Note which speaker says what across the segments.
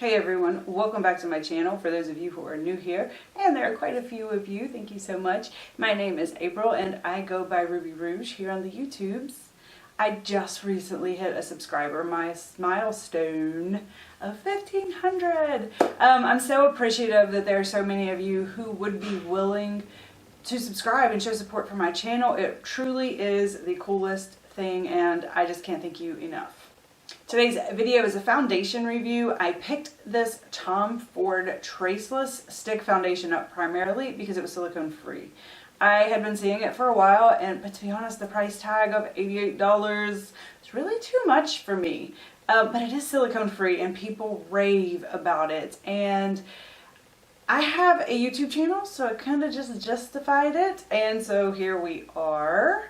Speaker 1: Hey everyone, welcome back to my channel. For those of you who are new here, and there are quite a few of you, thank you so much. My name is April and I go by Ruby Rouge here on the YouTubes. I just recently hit a subscriber milestone of 1,500. I'm so appreciative that there are so many of you who would be willing to subscribe and show support for my channel. It truly is the coolest thing and I just can't thank you enough. Today's video is a foundation review. I picked this Tom Ford Traceless Stick Foundation up primarily because it was silicone free. I had been seeing it for a while, but to be honest, the price tag of $88 is really too much for me. But it is silicone free and people rave about it. And I have a YouTube channel, so I kind of just justified it. And so here we are.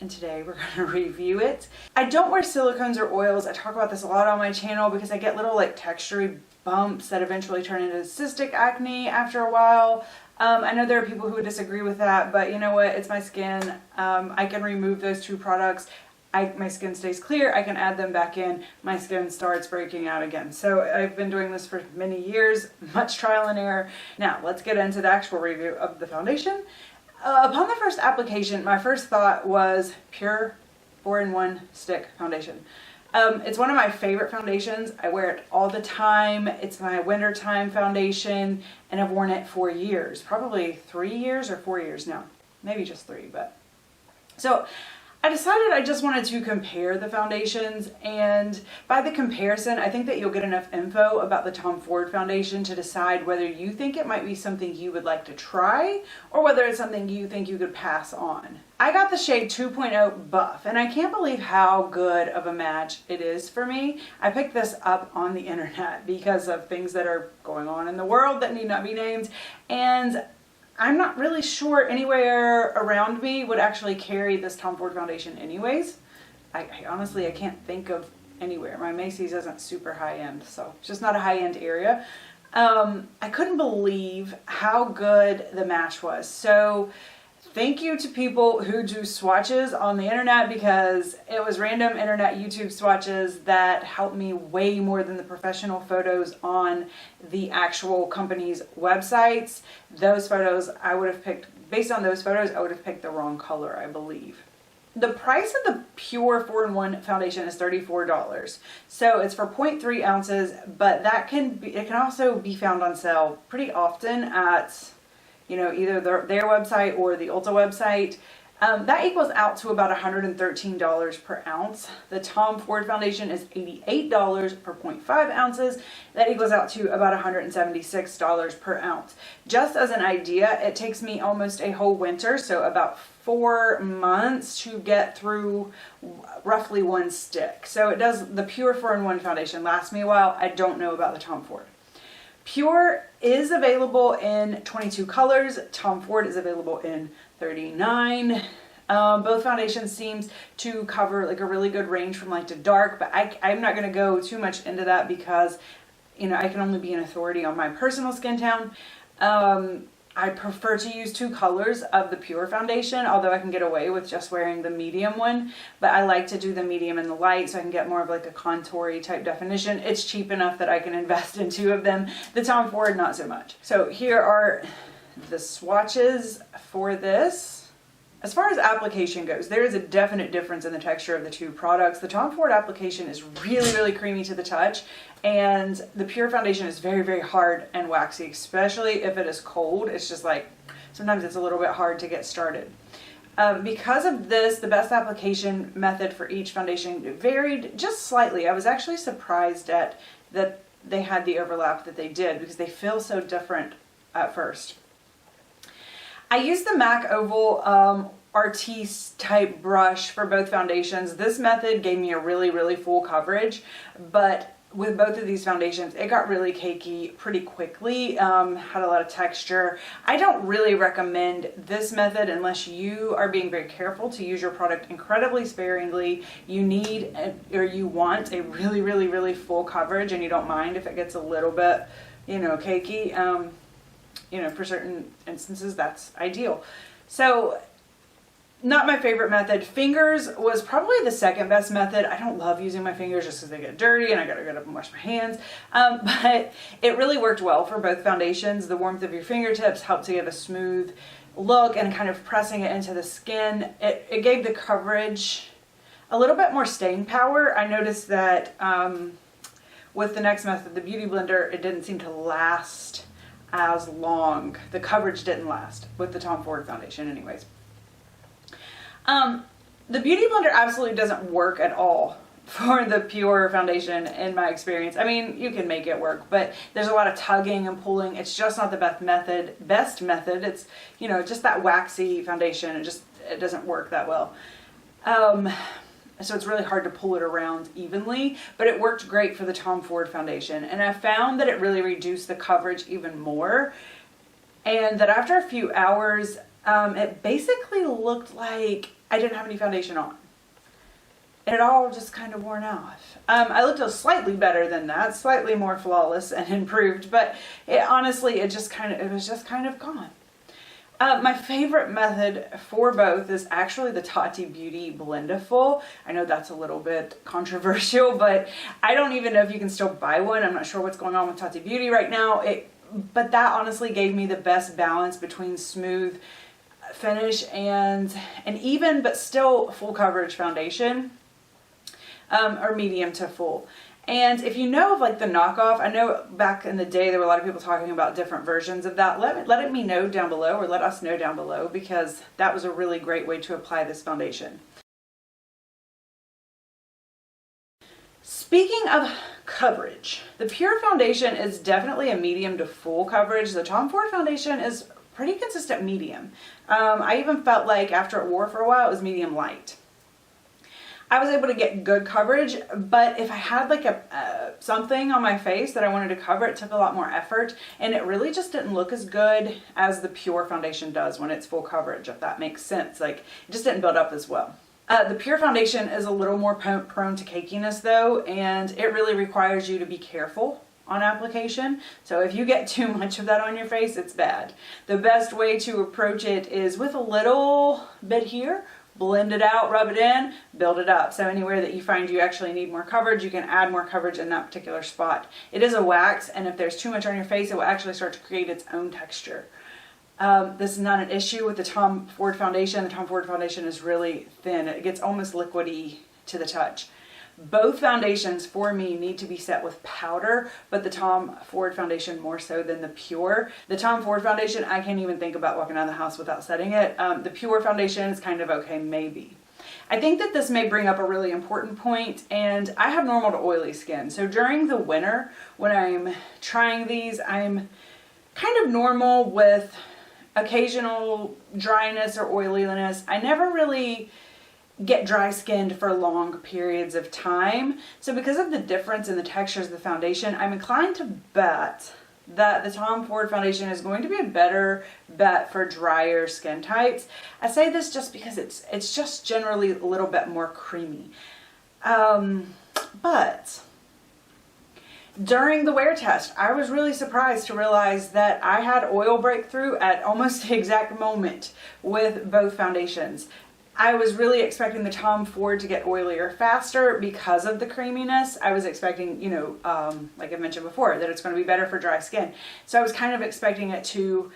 Speaker 1: And today we're going to review it. I don't wear silicones or oils. I talk about this a lot on my channel because I get little like textury bumps that eventually turn into cystic acne after a while. I know there are people who would disagree with that, but you know what? It's my skin. I can remove those two products. My skin stays clear. I can add them back in. My skin starts breaking out again. So I've been doing this for many years, much trial and error. Now let's get into the actual review of the foundation. Upon the first application, my first thought was pure 4-in-1 stick foundation. It's one of my favorite foundations. I wear it all the time. It's my wintertime foundation and I've worn it for years, probably 3 years or 4 years now, maybe just 3, but. So I decided I just wanted to compare the foundations, and by the comparison, I think that you'll get enough info about the Tom Ford foundation to decide whether you think it might be something you would like to try or whether it's something you think you could pass on. I got the shade 2.0 Buff, and I can't believe how good of a match it is for me. I picked this up on the internet because of things that are going on in the world that need not be named, and I'm not really sure anywhere around me would actually carry this Tom Ford foundation anyways. I honestly, I can't think of anywhere. My Macy's isn't super high-end, so it's just not a high-end area. I couldn't believe how good the match was. So thank you to people who do swatches on the internet, because it was random internet YouTube swatches that helped me way more than the professional photos on the actual company's websites. Those photos I would have picked, based on those photos, I would have picked the wrong color, I believe. The price of the pure 4-in-1 foundation is $34. So it's for 0.3 ounces, but that it can also be found on sale pretty often at, you know, either their website or the Ulta website. That equals out to about $113 per ounce. The Tom Ford foundation is $88 per 0.5 ounces. That equals out to about $176 per ounce. Just as an idea, it takes me almost a whole winter, so about 4 months to get through roughly one stick. So it does, the pure 4-in-1 foundation lasts me a while. I don't know about the Tom Ford. Pure is available in 22 colors. Tom Ford is available in 39. Both foundations seems to cover like a really good range from light to dark, but I'm not going to go too much into that because, you know, I can only be an authority on my personal skin tone. I prefer to use 2 colors of the pure foundation, although I can get away with just wearing the medium one. But I like to do the medium and the light so I can get more of like a contour-y type definition. It's cheap enough that I can invest in 2 of them. The Tom Ford, not so much. So here are the swatches for this. As far as application goes, there is a definite difference in the texture of the 2 products. The Tom Ford application is really, really creamy to the touch, and the pure foundation is very, very hard and waxy, especially if it is cold. It's just like, sometimes it's a little bit hard to get started. Because of this, the best application method for each foundation varied just slightly. I was actually surprised at that they had the overlap that they did because they feel so different at first. I used the MAC Oval Artiste type brush for both foundations. This method gave me a really, really full coverage, but with both of these foundations, it got really cakey pretty quickly, had a lot of texture. I don't really recommend this method unless you are being very careful to use your product incredibly sparingly. You need, or you want, a really, really, really full coverage, and you don't mind if it gets a little bit, you know, cakey. You know, for certain instances, that's ideal. So Not my favorite method. Fingers was probably the second best method. I don't love using my fingers just because they get dirty and I gotta get up and wash my hands. But it really worked well for both foundations. The warmth of your fingertips helped to give a smooth look, and kind of pressing it into the skin, it gave the coverage a little bit more staying power. I noticed that with the next method, the Beauty Blender, it didn't seem to last as long. The coverage didn't last with the Tom Ford foundation anyways. The Beauty Blender absolutely doesn't work at all for the pure foundation in my experience. I mean, you can make it work, but there's a lot of tugging and pulling. It's just not the best method. It's, you know, just that waxy foundation. It doesn't work that well. So it's really hard to pull it around evenly, but it worked great for the Tom Ford foundation. And I found that it really reduced the coverage even more. And that after a few hours, it basically looked like I didn't have any foundation on. It all just kind of worn off. I looked slightly better than that, slightly more flawless and improved, but honestly, it was just kind of gone. My favorite method for both is actually the Tati Beauty Blendiful. I know that's a little bit controversial, but I don't even know if you can still buy one. I'm not sure what's going on with Tati Beauty right now. But that honestly gave me the best balance between smooth finish and an even but still full coverage foundation, or medium to full. And if you know of like the knockoff, I know back in the day there were a lot of people talking about different versions of that. Let me know down below, or let us know down below, because that was a really great way to apply this foundation. Speaking of coverage, the Pure foundation is definitely a medium to full coverage. The Tom Ford foundation is pretty consistent medium. I even felt like after it wore for a while, it was medium light. I was able to get good coverage, but if I had like something on my face that I wanted to cover, it took a lot more effort, and it really just didn't look as good as the Pure foundation does when it's full coverage, if that makes sense. Like, it just didn't build up as well. The Pure foundation is a little more prone to cakiness though, and it really requires you to be careful on application. So if you get too much of that on your face, it's bad. The best way to approach it is with a little bit here, blend it out, rub it in, build it up. So anywhere that you find you actually need more coverage, you can add more coverage in that particular spot. It is a wax, and if there's too much on your face, it will actually start to create its own texture. This is not an issue with the Tom Ford foundation. The Tom Ford foundation is really thin. It gets almost liquidy to the touch. Both foundations for me need to be set with powder, but the Tom Ford foundation more so than the Pure. The Tom Ford foundation, I can't even think about walking out of the house without setting it. The Pure foundation is kind of okay, maybe. I think that this may bring up a really important point, and I have normal to oily skin. So during the winter, when I'm trying these, I'm kind of normal with occasional dryness or oiliness. I never really get dry skinned for long periods of time. So because of the difference in the textures of the foundation, I'm inclined to bet that the Tom Ford foundation is going to be a better bet for drier skin types. I say this just because it's just generally a little bit more creamy. But during the wear test, I was really surprised to realize that I had oil breakthrough at almost the exact moment with both foundations. I was really expecting the Tom Ford to get oilier faster because of the creaminess. I was expecting, you know, like I mentioned before, that it's going to be better for dry skin. So I was kind of expecting it to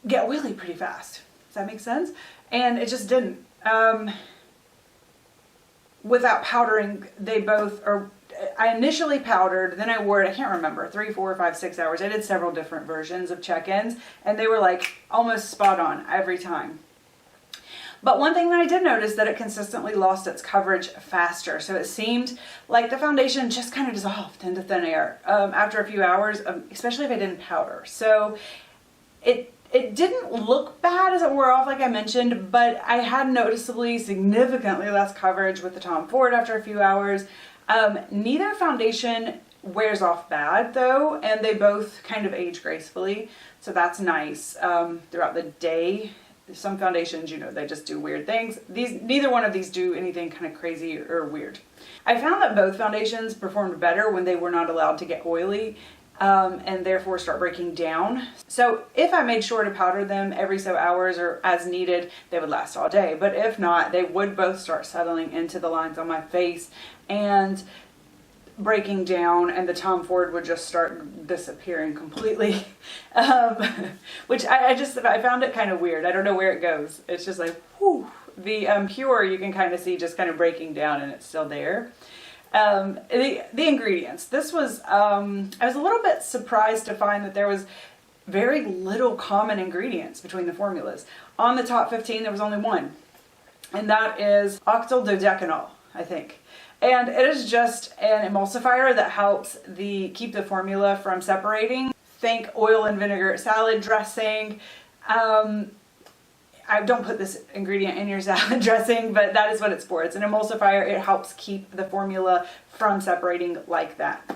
Speaker 1: get oily pretty fast. Does that make sense? And it just didn't. Without powdering, they both are. I initially powdered, then I wore it, I can't remember, 3, 4, 5, 6 hours. I did several different versions of check-ins, and they were like almost spot on every time. But one thing that I did notice, that it consistently lost its coverage faster. So it seemed like the foundation just kind of dissolved into thin air after a few hours, especially if I didn't powder. So it didn't look bad as it wore off, like I mentioned, but I had noticeably significantly less coverage with the Tom Ford after a few hours. Neither foundation wears off bad though, and they both kind of age gracefully. So that's nice throughout the day. Some foundations, you know, they just do weird things. Neither one of these do anything kind of crazy or weird. I found that both foundations performed better when they were not allowed to get oily. and therefore start breaking down. So if I made sure to powder them every so hours or as needed, they would last all day. But if not, they would both start settling into the lines on my face and breaking down, and the Tom Ford would just start disappearing completely. Which I found it kind of weird. I don't know where it goes. It's just like, whew. The Pure, you can kind of see just kind of breaking down and it's still there. The ingredients. This was, I was a little bit surprised to find that there was very little common ingredients between the formulas. On the top 15, there was only one, and that is octyl I think. And it is just an emulsifier that helps keep the formula from separating. Think oil and vinegar salad dressing. I don't put this ingredient in your salad dressing, but that is what it's for. It's an emulsifier. It helps keep the formula from separating like that.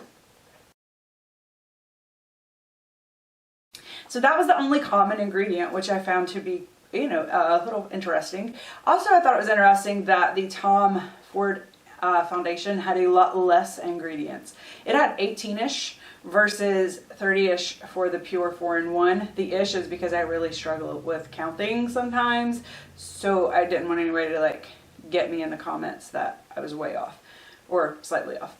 Speaker 1: So that was the only common ingredient, which I found to be, a little interesting. Also, I thought it was interesting that the Tom Ford Foundation had a lot less ingredients. It had 18-ish versus 30-ish for the Pure 4-in-1. The ish is because I really struggle with counting sometimes, so I didn't want anybody to get me in the comments that I was way off or slightly off.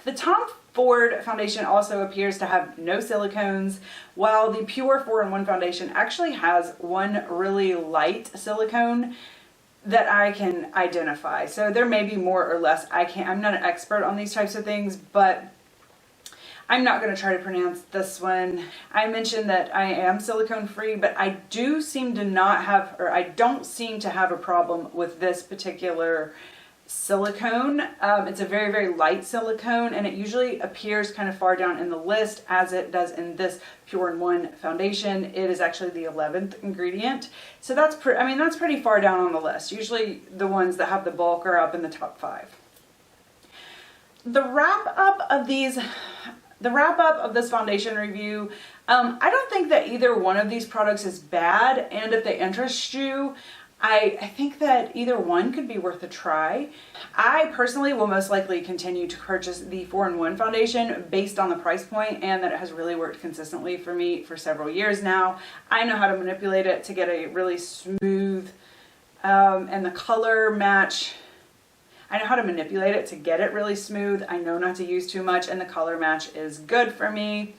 Speaker 1: The Tom Ford Foundation also appears to have no silicones, while the Pure 4-in-1 Foundation actually has one really light silicone that I can identify. So there may be more or less. I'm not an expert on these types of things, but I'm not going to try to pronounce this one. I mentioned that I am silicone free, but I don't seem to have a problem with this particular silicone. It's a very, very light silicone, and it usually appears kind of far down in the list, as it does in this Pure 4-in-1 foundation. It is actually the 11th ingredient. So that's pretty far down on the list. Usually the ones that have the bulk are up in the top 5. The wrap up of this foundation review, I don't think that either one of these products is bad, and if they interest you, I think that either one could be worth a try. I personally will most likely continue to purchase the 4-in-1 foundation based on the price point, and that it has really worked consistently for me for several years now. I know how to manipulate it to get a really smooth and the color match. I know how to manipulate it to get it really smooth. I know not to use too much, and the color match is good for me.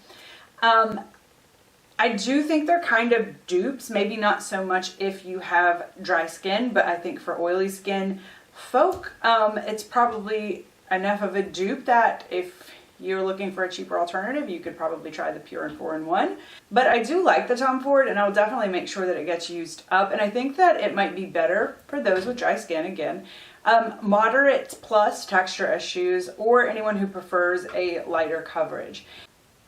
Speaker 1: I do think they're kind of dupes, maybe not so much if you have dry skin, but I think for oily skin folk, it's probably enough of a dupe that if you're looking for a cheaper alternative, you could probably try the Pure 4-in-1. But I do like the Tom Ford, and I'll definitely make sure that it gets used up, and I think that it might be better for those with dry skin, again, moderate plus texture issues, or anyone who prefers a lighter coverage.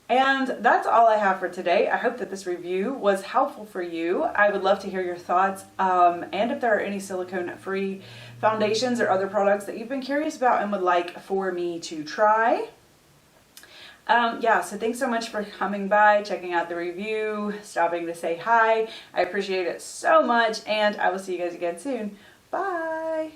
Speaker 1: And that's all I have for today. I hope that this review was helpful for you. I would love to hear your thoughts, and if there are any silicone-free foundations or other products that you've been curious about and would like for me to try. So thanks so much for coming by, checking out the review, stopping to say hi. I appreciate it so much, and I will see you guys again soon. Bye!